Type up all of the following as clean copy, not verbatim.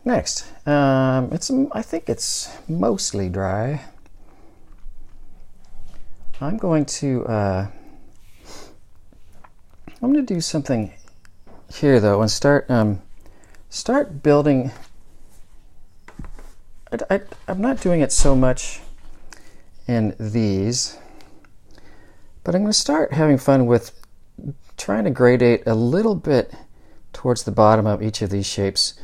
Next, I think it's mostly dry. I'm going to do something here though, and start building. I'm not doing it so much in these, but I'm going to start having fun with trying to gradate a little bit towards the bottom of each of these shapes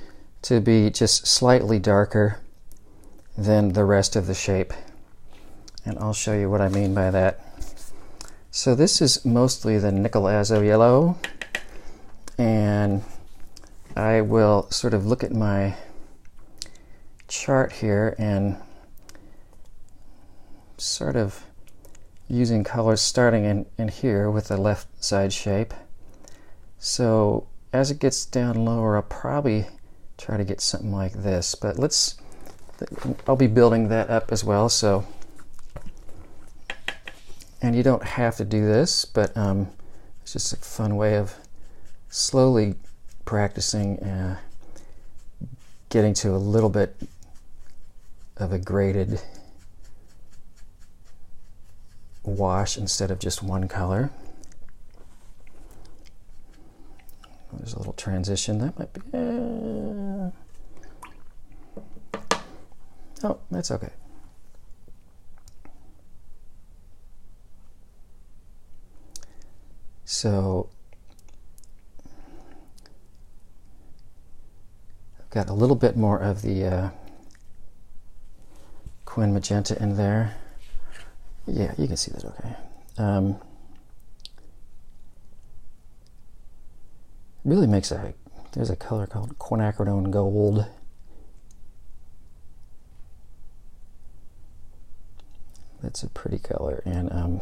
to be just slightly darker than the rest of the shape. And I'll show you what I mean by that. So this is mostly the nickel azo yellow, and I will sort of look at my chart here and sort of using colors starting in here with the left side shape. So as it gets down lower, I'll probably try to get something like this, but I'll be building that up as well. So, and you don't have to do this, but it's just a fun way of slowly practicing getting to a little bit of a graded wash instead of just one color. There's a little transition. That might be... oh, that's okay. So I've got a little bit more of the Quin magenta in there. Yeah, you can see that okay. Really makes there's a color called quinacridone gold. That's a pretty color, and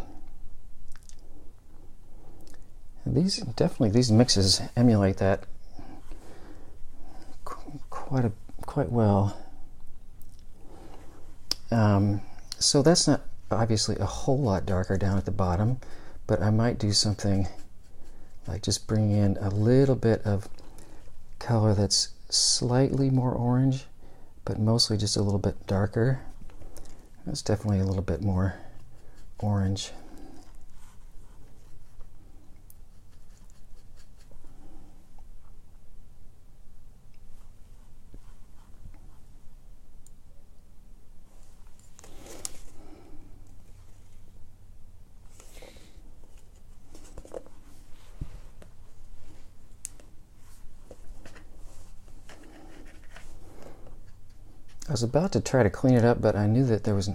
these mixes emulate that quite well. So that's not obviously a whole lot darker down at the bottom, but I might do something like just bring in a little bit of color that's slightly more orange, but mostly just a little bit darker. That's definitely a little bit more orange. I was about to try to clean it up, but I knew that there was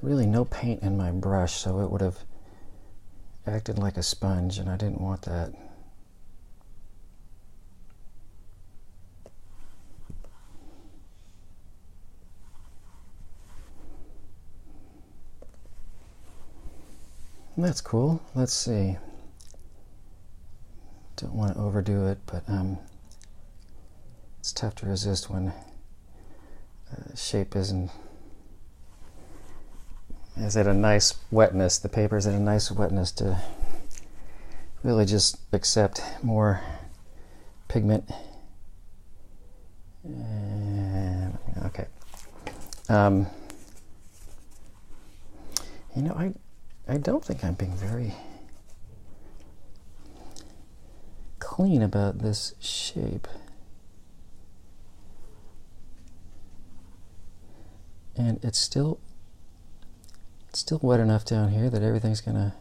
really no paint in my brush, so it would have acted like a sponge, and I didn't want that. That's cool. Let's see. Don't want to overdo it, but it's tough to resist when shape is at a nice wetness. The paper is at a nice wetness to really just accept more pigment. Okay. You know, I don't think I'm being very clean about this shape. And it's still wet enough down here that everything's gonna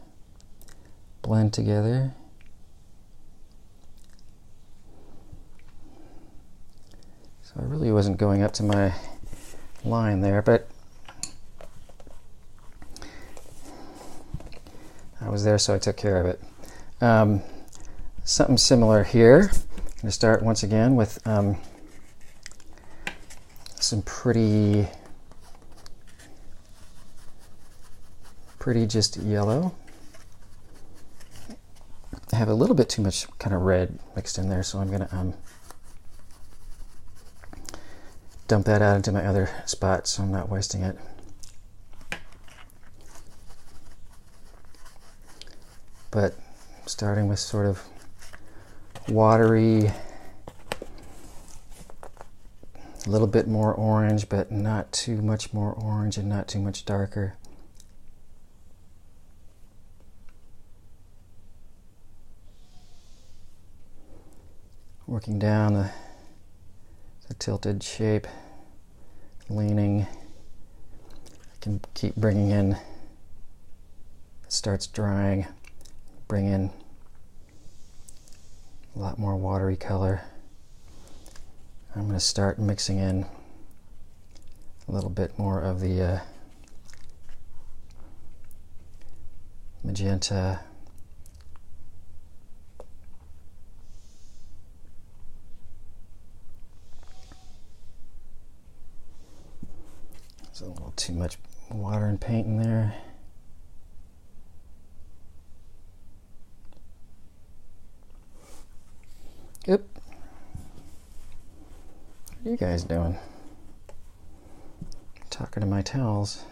blend together. So I really wasn't going up to my line there, but I was there, so I took care of it. Something similar here. I'm gonna start once again with some pretty just yellow. I have a little bit too much kind of red mixed in there, so I'm gonna dump that out into my other spot so I'm not wasting it. But starting with sort of A little bit more orange, but not too much more orange and not too much darker. Working down the tilted shape, leaning. I can keep bringing in, it starts drying, bring in a lot more watery color. I'm going to start mixing in a little bit more of the magenta. There's a little too much water and paint in there. Yep. What are you guys doing? Talking to my towels.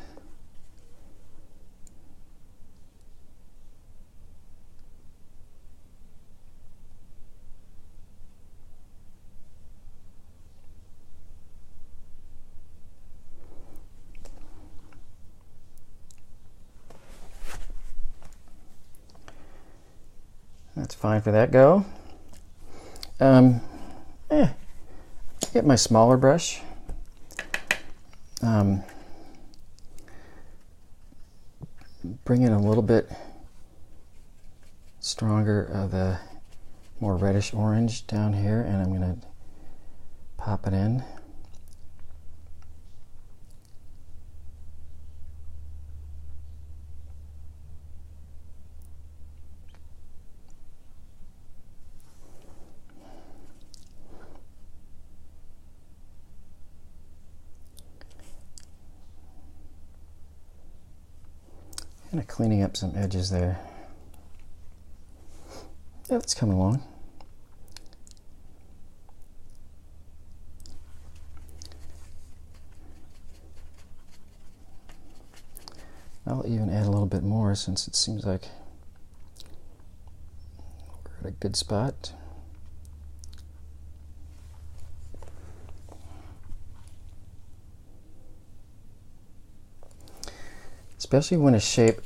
That's fine for that go. Get my smaller brush. Bring in a little bit stronger of the more reddish orange down here, and I'm going to pop it in. Kind of cleaning up some edges there. Yeah, that's coming along. I'll even add a little bit more since it seems like we're at a good spot. Especially when a shape,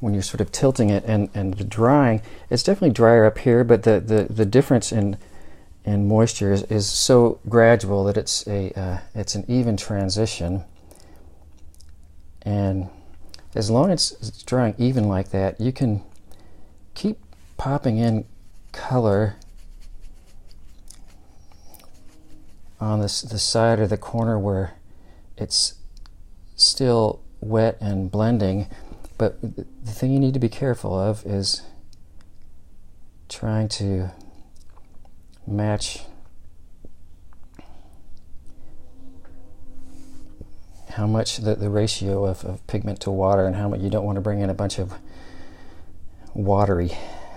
when you're sort of tilting it and the drying, it's definitely drier up here, but the difference in moisture is so gradual that it's an even transition. And as long as it's drying even like that, you can keep popping in color on the side or the corner where it's still wet and blending, but the thing you need to be careful of is trying to match how much the ratio of pigment to water, and how much you don't want to bring in a bunch of watery,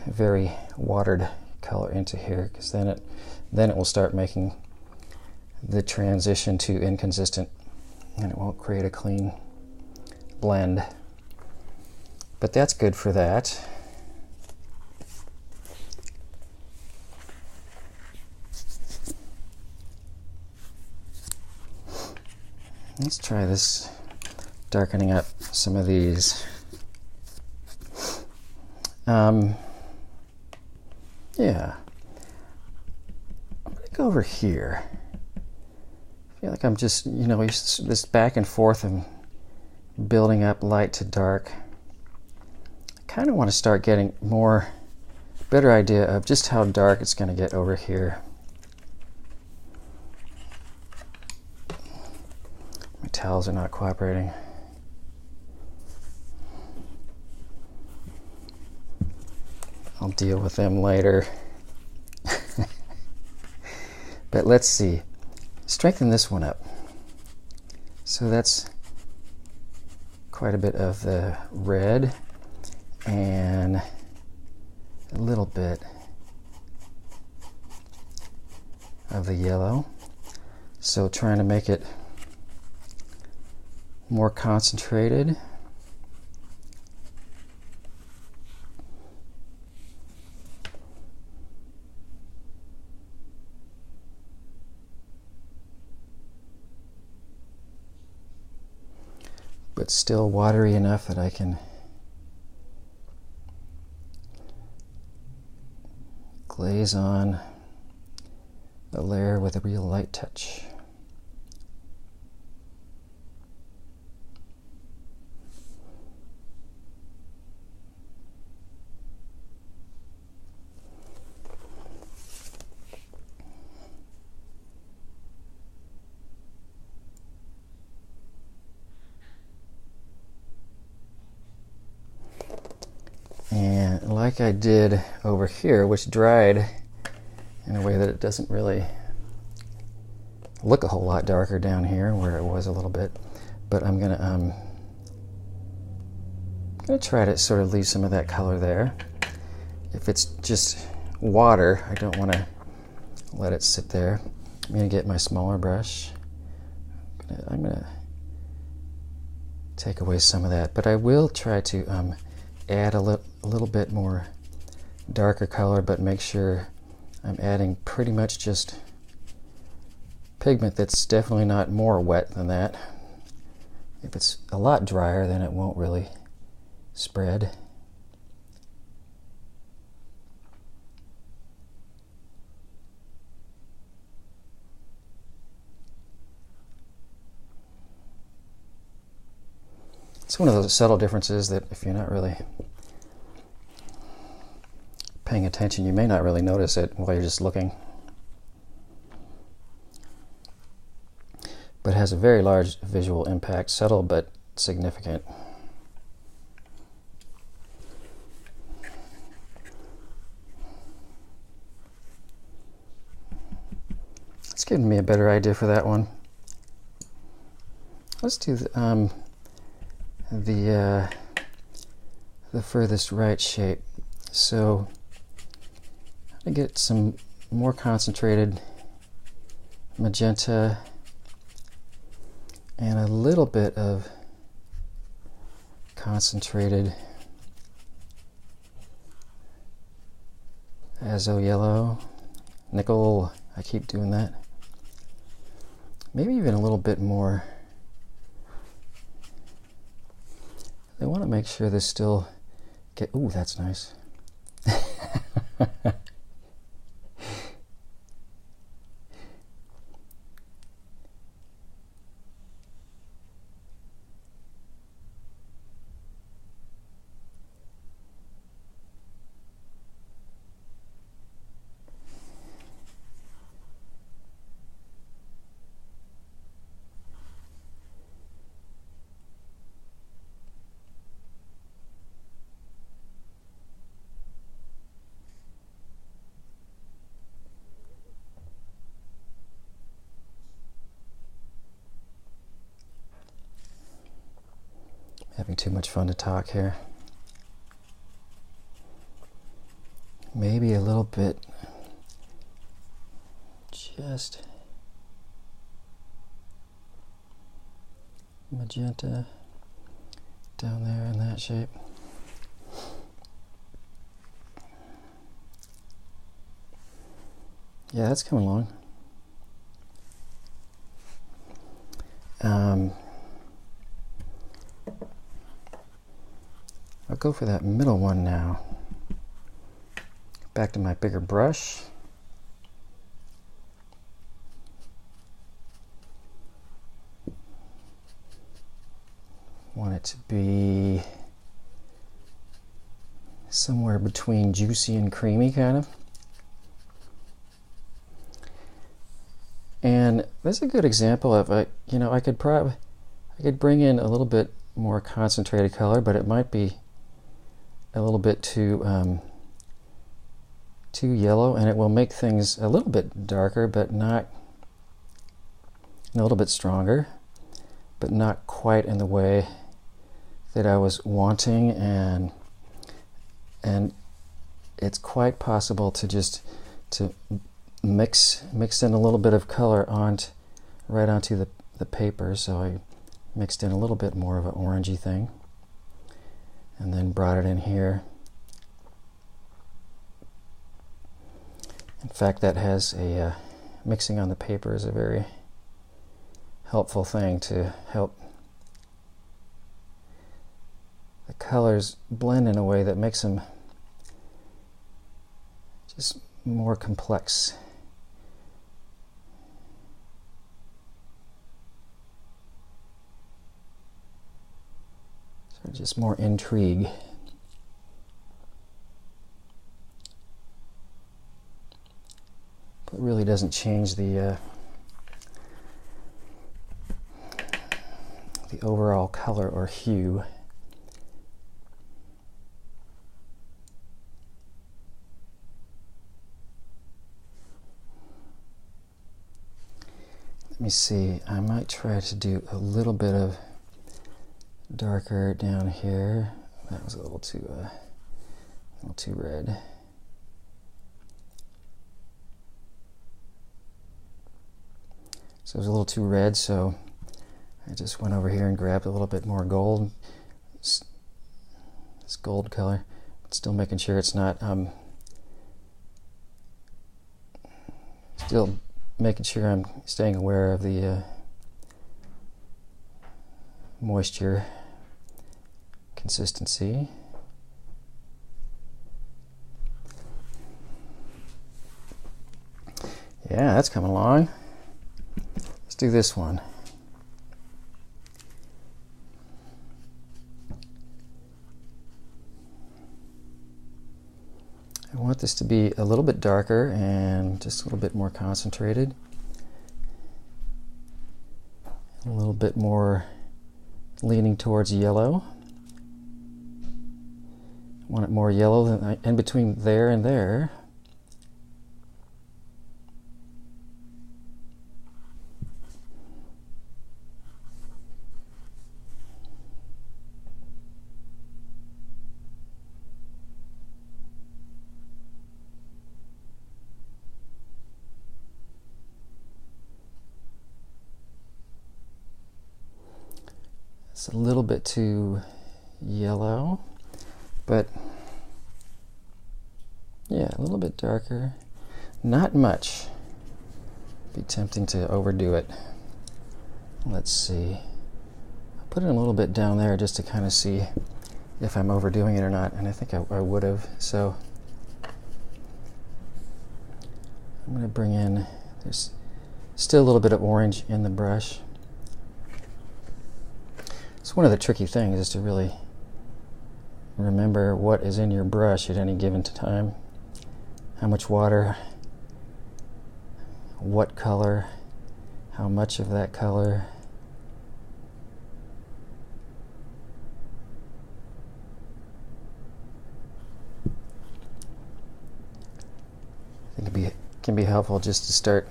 very watered color into here, because then it will start making the transition too inconsistent and it won't create a clean blend. But that's good for that. Let's try this, darkening up some of these. Yeah. I'm going to go over here. I feel like I'm just, this back and forth and building up light to dark. I kind of want to start getting better idea of just how dark it's going to get over here. My towels are not cooperating. I'll deal with them later. But let's see. Strengthen this one up. So that's quite a bit of the red and a little bit of the yellow. So trying to make it more concentrated. but still watery enough that I can glaze on the layer with a real light touch. And like I did over here, which dried in a way that it doesn't really look a whole lot darker down here where it was a little bit, but I'm gonna try to sort of leave some of that color there. If it's just water, I don't want to let it sit there. I'm gonna get my smaller brush. I'm gonna take away some of that, but I will try to add a little bit more darker color, but make sure I'm adding pretty much just pigment that's definitely not more wet than that. If it's a lot drier, then it won't really spread. It's one of those subtle differences that if you're not really paying attention, you may not really notice it while you're just looking. But it has a very large visual impact, subtle but significant. It's giving me a better idea for that one. Let's do the furthest right shape. So I get some more concentrated magenta and a little bit of concentrated azo yellow, nickel. I keep doing that. Maybe even a little bit more. I want to make sure they still get, ooh, that's nice. Having too much fun to talk here. Maybe a little bit, just magenta down there in that shape. Yeah, that's coming along. I'll go for that middle one now. Back to my bigger brush. Want it to be somewhere between juicy and creamy, kind of. And that's a good example of I could bring in a little bit more concentrated color, but it might be a little bit too yellow, and it will make things a little bit darker, but not a little bit stronger, but not quite in the way that I was wanting. And it's quite possible to mix in a little bit of color right onto the paper. So I mixed in a little bit more of an orangey thing, and then brought it in here. In fact, that has a mixing on the paper is a very helpful thing to help colors blend in a way that makes them just more complex. So just more intrigue. But it really doesn't change the overall color or hue. Let me see, I might try to do a little bit of darker down here. That was a little too red. So it was a little too red, so I just went over here and grabbed a little bit more gold. This gold color, but still making sure it's not, still making sure I'm staying aware of the moisture consistency. Yeah, that's coming along. Let's do this one. I want this to be a little bit darker and just a little bit more concentrated. A little bit more leaning towards yellow. I want it more yellow than in between there and there. It's a little bit too yellow, but yeah, a little bit darker. Not much. Be tempting to overdo it. Let's see. I'll put it a little bit down there just to kind of see if I'm overdoing it or not, and I think I would have. So I'm going to bring in, there's still a little bit of orange in the brush. So one of the tricky things is to really remember what is in your brush at any given time. How much water, what color, how much of that color. I think it can be helpful just to start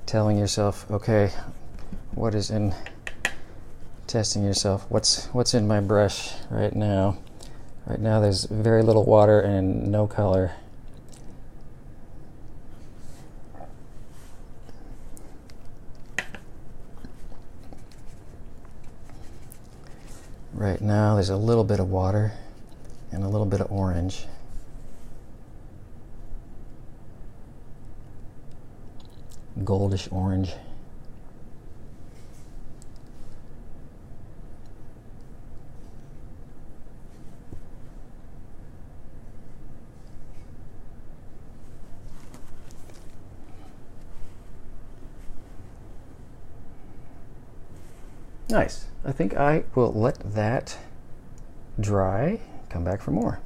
telling yourself, okay, what is in, testing yourself, what's in my brush right now. Right now there's very little water and no color. Right now there's a little bit of water and a little bit of orange. Goldish orange. Nice. I think I will let that dry, come back for more.